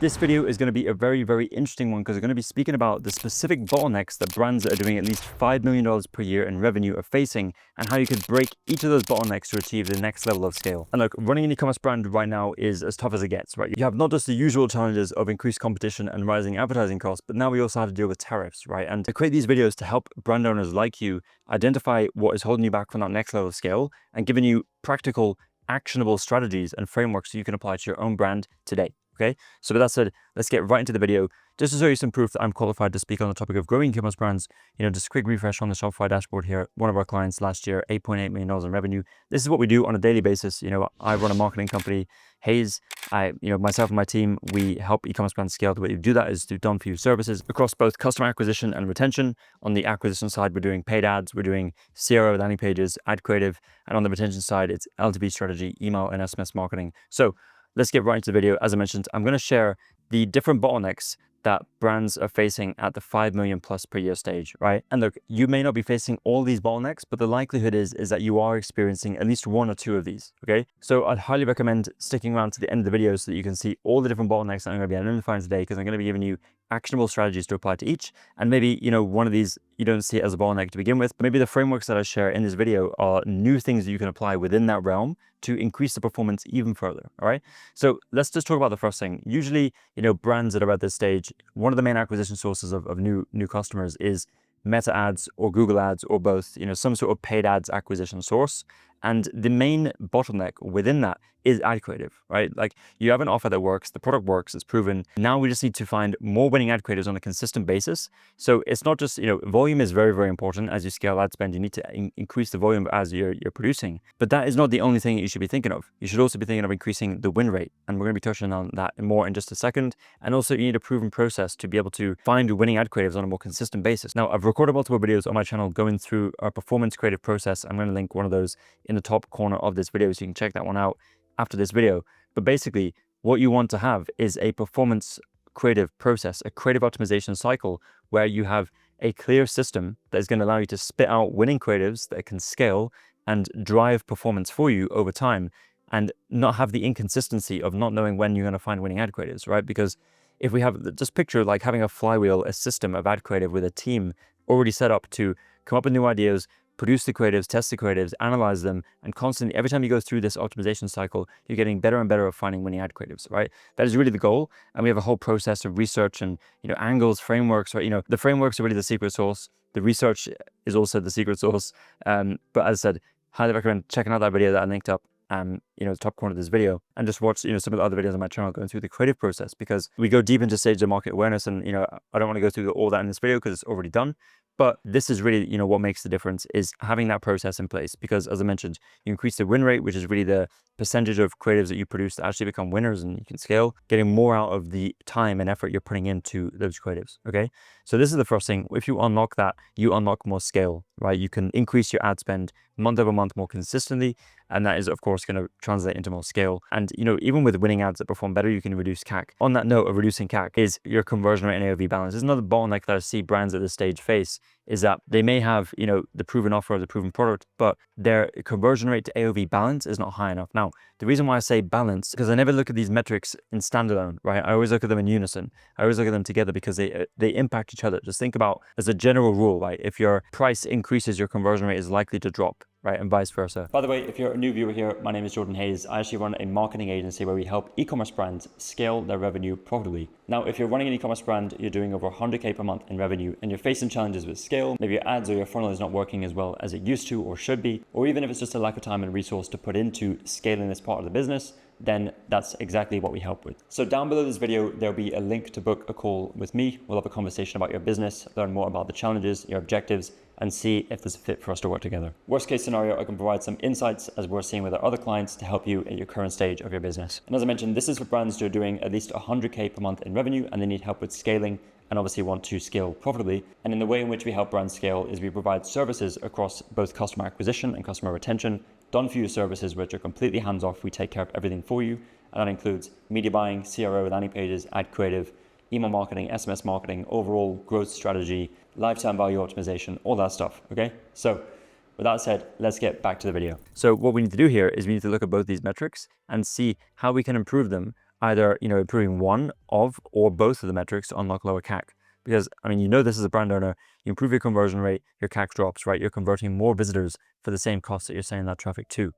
This video is going to be a very, very interesting one because we're going to be speaking about the specific bottlenecks that brands that are doing at least $5 million per year in revenue are facing and how you could break each of those bottlenecks to achieve the next level of scale. And look, running an e-commerce brand right now is as tough as it gets, right? You have not just the usual challenges of increased competition and rising advertising costs, but now we also have to deal with tariffs, right? And to create these videos to help brand owners like you identify what is holding you back from that next level of scale and giving you practical, actionable strategies and frameworks so you can apply to your own brand today. Okay, so with that said, let's get right into the video. Just to show you some proof that I'm qualified to speak on the topic of growing e-commerce brands, just a quick refresh on the Shopify dashboard here. One of our clients last year, $8.8 million in revenue. This is what we do on a daily basis. I run a marketing company, Hayes. Myself and my team, we help e-commerce brands scale. The way you do that is through done-for-you services across both customer acquisition and retention. On the acquisition side, we're doing paid ads, we're doing CRO, landing pages, ad creative, and on the retention side, it's LTV strategy, email, and SMS marketing. So let's get right into the video. As I mentioned, I'm going to share the different bottlenecks that brands are facing at the 5 million plus per year stage, right? And look, you may not be facing all these bottlenecks, but the likelihood is that you are experiencing at least one or two of these, okay? So I'd highly recommend sticking around to the end of the video so that you can see all the different bottlenecks that I'm going to be identifying today, because I'm going to be giving you actionable strategies to apply to each. And maybe, one of these, you don't see it as a bottleneck to begin with, but maybe the frameworks that I share in this video are new things that you can apply within that realm to increase the performance even further, all right? So let's just talk about the first thing. Usually, brands that are at this stage, one of the main acquisition sources of new customers is Meta ads or Google ads or both, some sort of paid ads acquisition source. And the main bottleneck within that is ad creative, right? Like, you have an offer that works, the product works, it's proven. Now we just need to find more winning ad creatives on a consistent basis. So it's not just, volume is very, very important. As you scale ad spend, you need to increase the volume as you're producing. But that is not the only thing you should be thinking of. You should also be thinking of increasing the win rate. And we're going to be touching on that more in just a second. And also, you need a proven process to be able to find winning ad creatives on a more consistent basis. Now, I've recorded multiple videos on my channel going through our performance creative process. I'm going to link one of those in the top corner of this video, so you can check that one out after this video. But basically, what you want to have is a performance creative process, a creative optimization cycle where you have a clear system that is going to allow you to spit out winning creatives that can scale and drive performance for you over time, and not have the inconsistency of not knowing when you're going to find winning ad creatives, right? Because if we have, just picture like having a flywheel, a system of ad creative with a team already set up to come up with new ideas, produce the creatives, test the creatives, analyze them, and constantly, every time you go through this optimization cycle, you're getting better and better at finding winning ad creatives, right? That is really the goal. And we have a whole process of research and, angles, frameworks, right? The frameworks are really the secret sauce. The research is also the secret sauce. But as I said, highly recommend checking out that video that I linked up, the top corner of this video, and just watch, some of the other videos on my channel going through the creative process, because we go deep into stages of market awareness. And, I don't want to go through all that in this video because it's already done. But this is really, what makes the difference is having that process in place, because as I mentioned, you increase the win rate, which is really the percentage of creatives that you produce that actually become winners and you can scale, getting more out of the time and effort you're putting into those creatives, okay? So this is the first thing. If you unlock that, you unlock more scale, right? You can increase your ad spend month over month more consistently, and that is, of course, going to translate into more scale. And, even with winning ads that perform better, you can reduce CAC. On that note of reducing CAC is your conversion rate and AOV balance. There's another bottleneck that I see brands at this stage face, is that they may have, the proven offer or the proven product, but their conversion rate to AOV balance is not high enough. Now, the reason why I say balance, because I never look at these metrics in standalone, right? I always look at them in unison. I always look at them together because they impact each other. Just think about, as a general rule, right? If your price increases, your conversion rate is likely to drop, right? And vice versa. By the way, if you're a new viewer here, my name is Jordan Hayes. I actually run a marketing agency where we help e-commerce brands scale their revenue profitably. Now, if you're running an e-commerce brand, you're doing over 100K per month in revenue, and you're facing challenges with scale, maybe your ads or your funnel is not working as well as it used to or should be, or even if it's just a lack of time and resource to put into scaling this part of the business, then that's exactly what we help with. So down below this video, there'll be a link to book a call with me. We'll have a conversation about your business, learn more about the challenges, your objectives, and see if there's a fit for us to work together. Worst case scenario, I can provide some insights as we're seeing with our other clients to help you at your current stage of your business. And as I mentioned, this is for brands who are doing at least 100K per month in revenue, and they need help with scaling and obviously want to scale profitably. And in the way in which we help brands scale is we provide services across both customer acquisition and customer retention, done-for-you services which are completely hands-off. We take care of everything for you, and that includes media buying, CRO, landing pages, ad creative, email marketing, SMS marketing, overall growth strategy, lifetime value optimization, all that stuff, okay? So with that said, let's get back to the video. So what we need to do here is we need to look at both these metrics and see how we can improve them either, improving one of or both of the metrics to unlock lower CAC. Because, this as a brand owner, you improve your conversion rate, your CAC drops, right? You're converting more visitors for the same cost that you're sending that traffic to.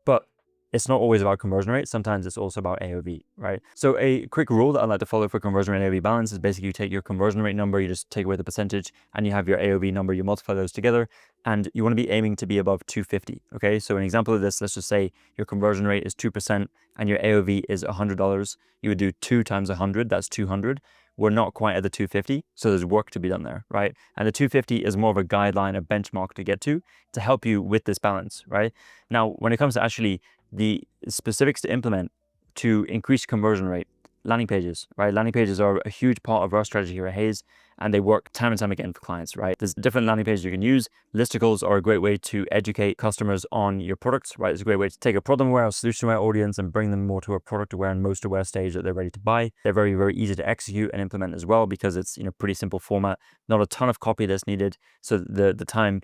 But it's not always about conversion rate. Sometimes it's also about AOV, right? So a quick rule that I like to follow for conversion rate and AOV balance is basically you take your conversion rate number, you just take away the percentage, and you have your AOV number, you multiply those together, and you want to be aiming to be above 250, okay? So an example of this, let's just say your conversion rate is 2% and your AOV is $100. You would do 2 times 100, that's 200. We're not quite at the 250, so there's work to be done there, right? And the 250 is more of a guideline, a benchmark to get to help you with this balance, right? Now, when it comes to actually the specifics to implement to increase conversion rate, landing pages, right? Landing pages are a huge part of our strategy here at Haze, and they work time and time again for clients, right? There's different landing pages you can use. Listicles are a great way to educate customers on your products, right? It's a great way to take a problem-aware or solution-aware audience and bring them more to a product-aware and most-aware stage that they're ready to buy. They're very, very easy to execute and implement as well because it's, pretty simple format, not a ton of copy that's needed. So the time,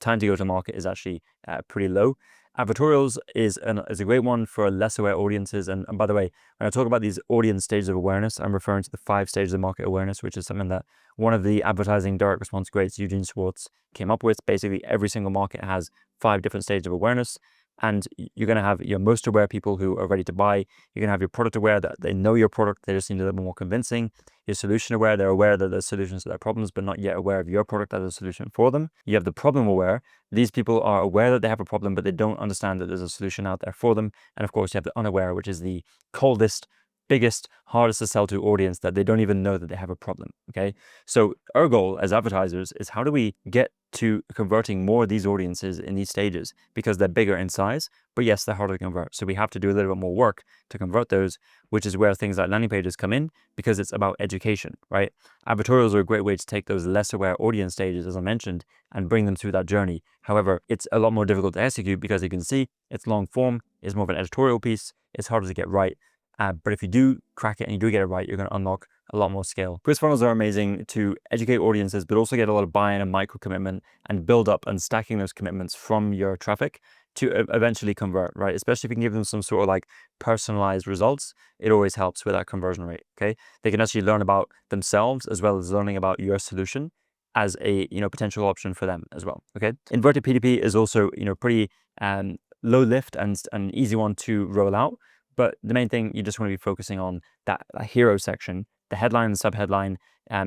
time to go to market is actually pretty low. Advertorials is a great one for less aware audiences. And by the way, when I talk about these audience stages of awareness, I'm referring to the 5 stages of market awareness, which is something that one of the advertising direct response greats, Eugene Schwartz, came up with. Basically, every single market has 5 different stages of awareness. And you're going to have your most aware people who are ready to buy. You're going to have your product aware that they know your product, they just need a little more convincing. Your solution aware, they're aware that there's solutions to their problems, but not yet aware of your product as a solution for them. You have the problem aware. These people are aware that they have a problem, but they don't understand that there's a solution out there for them. And of course, you have the unaware, which is the coldest, biggest, hardest to sell to audience that they don't even know that they have a problem, okay? So our goal as advertisers is how do we get to converting more of these audiences in these stages because they're bigger in size, but yes, they're harder to convert. So we have to do a little bit more work to convert those, which is where things like landing pages come in because it's about education, right? Advertorials are a great way to take those less aware audience stages, as I mentioned, and bring them through that journey. However, it's a lot more difficult to execute because you can see it's long form, it's more of an editorial piece, it's harder to get right. But if you do crack it and you do get it right, you're going to unlock a lot more scale. Quiz funnels are amazing to educate audiences, but also get a lot of buy-in and micro commitment and build up and stacking those commitments from your traffic to eventually convert, right? Especially if you can give them some sort of like personalized results, it always helps with that conversion rate, okay? They can actually learn about themselves as well as learning about your solution as a, potential option for them as well, okay? Inverted PDP is also, pretty low lift and an easy one to roll out. But the main thing, you just want to be focusing on that hero section, the headline and subheadline.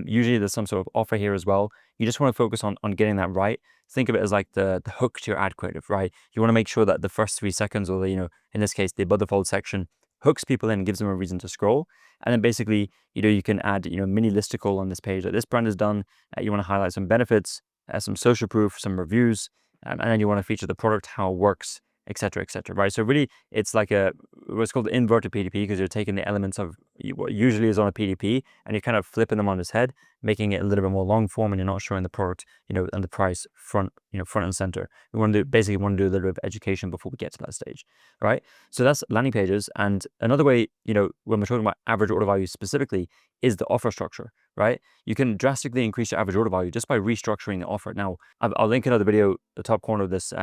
Usually there's some sort of offer here as well. You just want to focus on getting that right. Think of it as like the hook to your ad creative, right? You want to make sure that the first 3 seconds or the, in this case, the above the fold section hooks people in, gives them a reason to scroll. And then basically, you can add, mini listicle on this page that this brand has done. You want to highlight some benefits, some social proof, some reviews, and then you want to feature the product, how it works, etc., right? So really, it's like what's called inverted PDP because you're taking the elements of what usually is on a PDP and you're kind of flipping them on its head, making it a little bit more long form, and you're not showing the product, and the price front and center. We want to basically do a little bit of education before we get to that stage, right? So that's landing pages. And another way, when we're talking about average order value specifically, is the offer structure, right? You can drastically increase your average order value just by restructuring the offer. Now, I'll link another video, the top corner of this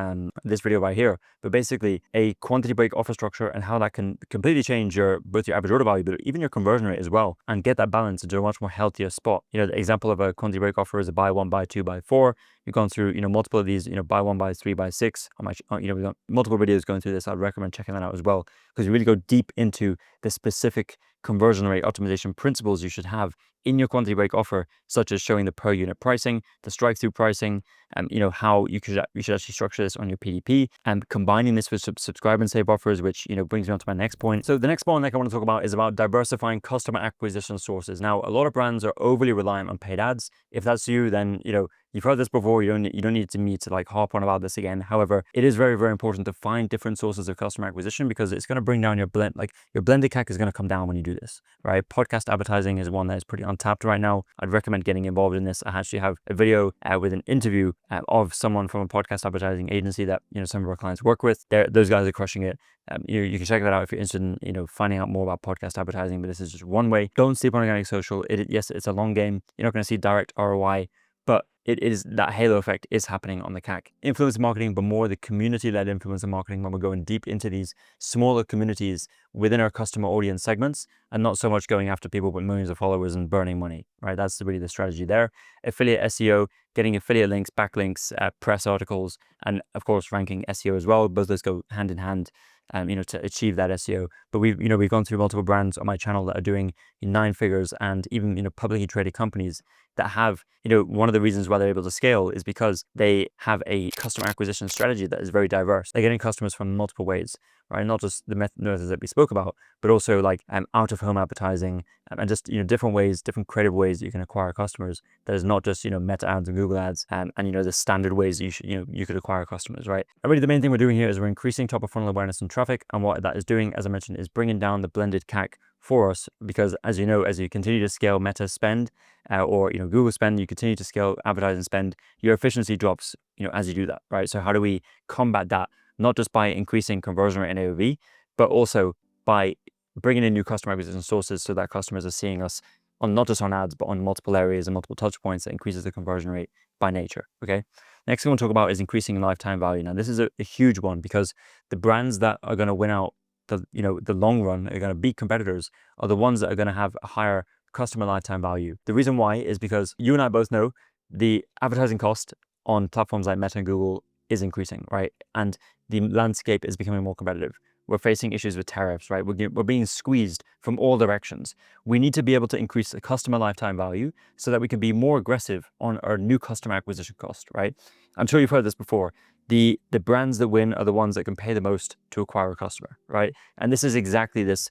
this video right here, but basically a quantity break offer structure and how that can completely change both your average order value, but even your conversion rate as well, and get that balance into a much more healthier spot. The example of a quantity break offer is a buy 1, buy 2, buy 4. You've gone through, multiple of these, buy 1, buy 3, buy 6. We've got multiple videos going through this. I'd recommend checking that out as well, because you really go deep into the specific conversion rate optimization principles you should have in your quantity break offer, such as showing the per unit pricing, the strike through pricing, and how you should actually structure this on your PDP, and combining this with subscribe and save offers, which brings me on to my next point. So the next bottleneck I want to talk about is about diversifying customer acquisition sources. Now, a lot of brands are overly reliant on paid ads. If that's you, then you've heard this before. You don't need me to like harp on about this again. However, it is very, very important to find different sources of customer acquisition because it's going to bring down your blend. Like your blended CAC is going to come down when you do this, right? Podcast advertising is one that is pretty untapped right now. I'd recommend getting involved in this. I actually have a video with an interview of someone from a podcast advertising agency that some of our clients work with. Those guys are crushing it. You can check that out if you're interested in finding out more about podcast advertising. But this is just one way. Don't sleep on organic social. Yes, it's a long game. You're not going to see direct ROI. But it is that halo effect is happening on the CAC. Influencer marketing, but more the community-led influencer marketing, when we're going deep into these smaller communities within our customer audience segments, and not so much going after people with millions of followers and burning money, right? That's really the strategy there. Affiliate SEO, getting affiliate links, backlinks, press articles, and of course ranking SEO as well. Both those go hand in hand, to achieve that SEO. But we've gone through multiple brands on my channel that are doing 9 figures, and even publicly traded companies that have, one of the reasons why they're able to scale is because they have a customer acquisition strategy that is very diverse. They're getting customers from multiple ways, right? Not just the methods that we spoke about, but also like out of home advertising, and just different ways, different creative ways that you can acquire customers. That is not just Meta ads and Google ads, and the standard ways that you could acquire customers, right? And really the main thing we're doing here is we're increasing top of funnel awareness and traffic, and what that is doing, as I mentioned, is bringing down the blended CAC for us, because as you continue to scale Meta spend, or Google spend, you continue to scale advertising spend, your efficiency drops as you do that, right? So how do we combat that? Not just by increasing conversion rate and AOV, but also by bringing in new customer acquisition sources, so that customers are seeing us on not just on ads, but on multiple areas and multiple touch points. That increases the conversion rate by nature. Okay. Next thing I want to talk about is increasing lifetime value. Now this is a huge one, because the brands that are going to win out the long run, are going to beat competitors, are the ones that are going to have a higher customer lifetime value. The reason why is because you and I both know the advertising cost on platforms like Meta and Google is increasing, right? And the landscape is becoming more competitive. We're facing issues with tariffs, right? We're being squeezed from all directions. We need to be able to increase the customer lifetime value so that we can be more aggressive on our new customer acquisition cost, right? I'm sure you've heard this before. The brands that win are the ones that can pay the most to acquire a customer, right? And this is exactly this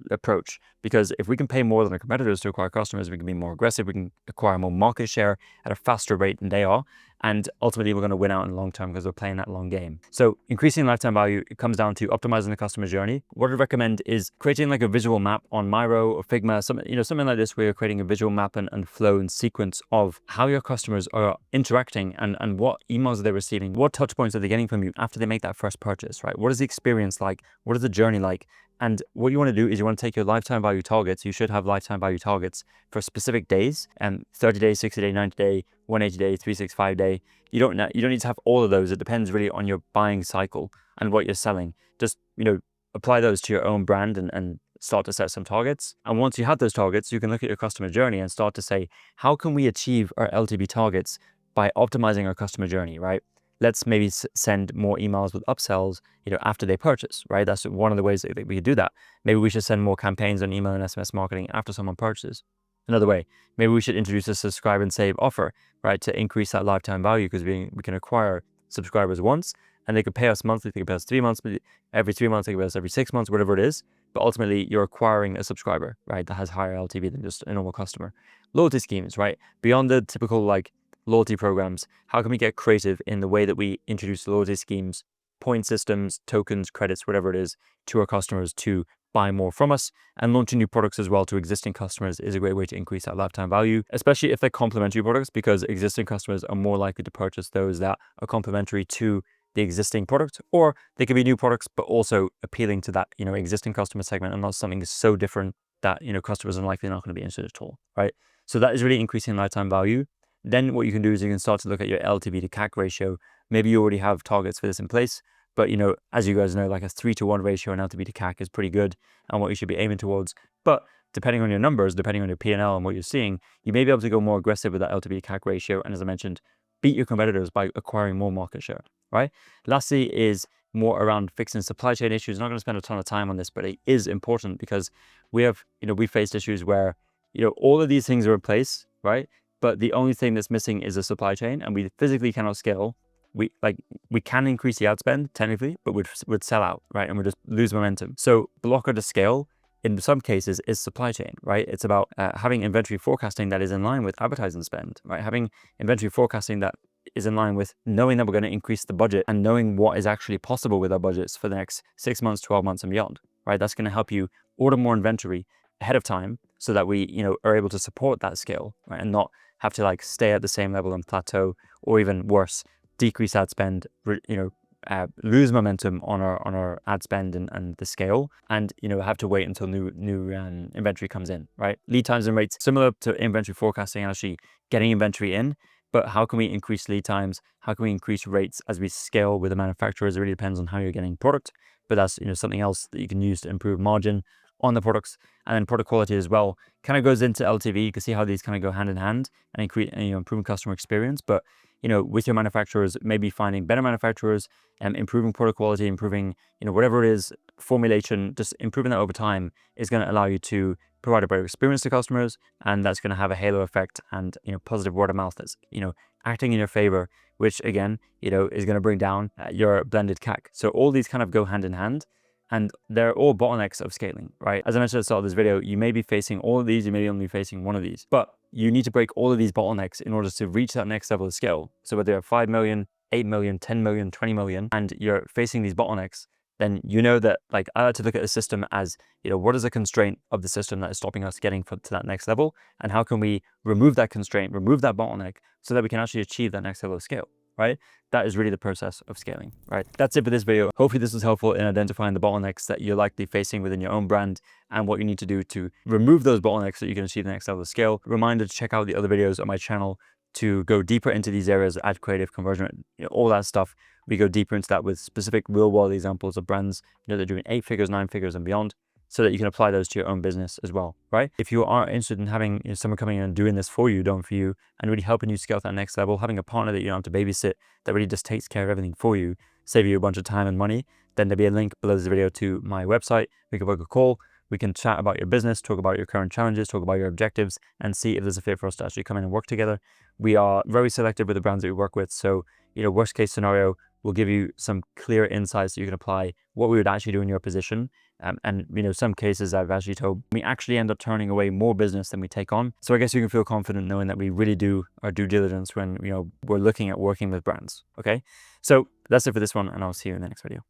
approach, because if we can pay more than our competitors to acquire customers, we can be more aggressive, we can acquire more market share at a faster rate than they are, and ultimately we're going to win out in the long term because we're playing that long game. So increasing lifetime value, it comes down to optimizing the customer journey. What I recommend is creating like a visual map on Miro or Figma, something like this, where you're creating a visual map and flow and sequence of how your customers are interacting, and what emails are they receiving, what touch points are they getting from you after they make that first purchase, right? What is the experience like? What is the journey like? And what you want to do is you want to take your lifetime value targets. You should have lifetime value targets for specific days, and 30 days, 60 day, 90 day, 180 day, 365 day. You don't need to have all of those. It depends really on your buying cycle and what you're selling. Just, apply those to your own brand and start to set some targets. And once you have those targets, you can look at your customer journey and start to say, how can we achieve our LTV targets by optimizing our customer journey, right? Let's maybe send more emails with upsells, after they purchase, right? That's one of the ways that we could do that. Maybe we should send more campaigns on email and SMS marketing after someone purchases. Another way, maybe we should introduce a subscribe and save offer, right? To increase that lifetime value, because we can acquire subscribers once, and they could pay us monthly, they could pay us 3 months, every 3 months, they could pay us every 6 months, whatever it is. But ultimately you're acquiring a subscriber, right? That has higher LTV than just a normal customer. Loyalty schemes, right? Beyond the typical loyalty programs, how can we get creative in the way that we introduce loyalty schemes, point systems, tokens, credits, whatever it is, to our customers to buy more from us? And launching new products as well to existing customers is a great way to increase that lifetime value, especially if they're complementary products, because existing customers are more likely to purchase those that are complementary to the existing product, or they could be new products but also appealing to that existing customer segment, and not something so different that customers are likely not going to be interested at all, right? So that is really increasing lifetime value. Then what you can do is you can start to look at your LTV to CAC ratio. Maybe you already have targets for this in place, but as you guys know, like a 3-to-1 ratio in LTV to CAC is pretty good and what you should be aiming towards. But depending on your numbers, depending on your P&L and what you're seeing, you may be able to go more aggressive with that LTV to CAC ratio. And as I mentioned, beat your competitors by acquiring more market share, right? Lastly is more around fixing supply chain issues. I'm not going to spend a ton of time on this, but it is important, because we faced issues where, all of these things are in place, right? But the only thing that's missing is a supply chain, and we physically cannot scale. We can increase the ad spend technically, but we'd sell out, right? And we'd just lose momentum. So blocker to scale in some cases is supply chain, right? It's about having inventory forecasting that is in line with advertising spend, right? Having inventory forecasting that is in line with knowing that we're going to increase the budget, and knowing what is actually possible with our budgets for the next 6 months, 12 months and beyond, right? That's going to help you order more inventory ahead of time, so that we, are able to support that scale, right? And not have to stay at the same level and plateau, or even worse, decrease ad spend, lose momentum on our ad spend and the scale, and have to wait until new inventory comes in, right? Lead times and rates, similar to inventory forecasting, actually getting inventory in, but how can we increase lead times? How can we increase rates as we scale with the manufacturers? It really depends on how you're getting product, but that's something else that you can use to improve margin on the products. And then product quality as well kind of goes into LTV. You can see how these kind of go hand in hand and improving customer experience. But with your manufacturers, maybe finding better manufacturers and improving product quality, improving whatever it is, formulation, just improving that over time is going to allow you to provide a better experience to customers, and that's going to have a halo effect and positive word of mouth that's acting in your favor, which again is going to bring down your blended CAC. So all these kind of go hand in hand, and they're all bottlenecks of scaling, right? As I mentioned at the start of this video, you may be facing all of these, you may be only facing one of these, but you need to break all of these bottlenecks in order to reach that next level of scale. So whether you're 5 million, 8 million, 10 million, 20 million, and you're facing these bottlenecks, then that I like to look at the system as, what is the constraint of the system that is stopping us getting to that next level? And how can we remove that constraint, remove that bottleneck so that we can actually achieve that next level of scale, right? That is really the process of scaling, right? That's it for this video. Hopefully this was helpful in identifying the bottlenecks that you're likely facing within your own brand and what you need to do to remove those bottlenecks so you can achieve the next level of scale. Reminder to check out the other videos on my channel to go deeper into these areas, ad creative, conversion, all that stuff. We go deeper into that with specific real world examples of brands, that are doing 8 figures, 9 figures and beyond, so that you can apply those to your own business as well, right? If you are interested in having someone coming in and doing this for you, done for you, and really helping you scale to that next level, having a partner that you don't have to babysit, that really just takes care of everything for you, save you a bunch of time and money, then there'll be a link below this video to my website. We can book a call. We can chat about your business, talk about your current challenges, talk about your objectives, and see if there's a fit for us to actually come in and work together. We are very selective with the brands that we work with. So, worst case scenario, we'll give you some clear insights that you can apply what we would actually do in your position. And some cases I've actually told, we actually end up turning away more business than we take on. So I guess you can feel confident knowing that we really do our due diligence when we're looking at working with brands. Okay, so that's it for this one, and I'll see you in the next video.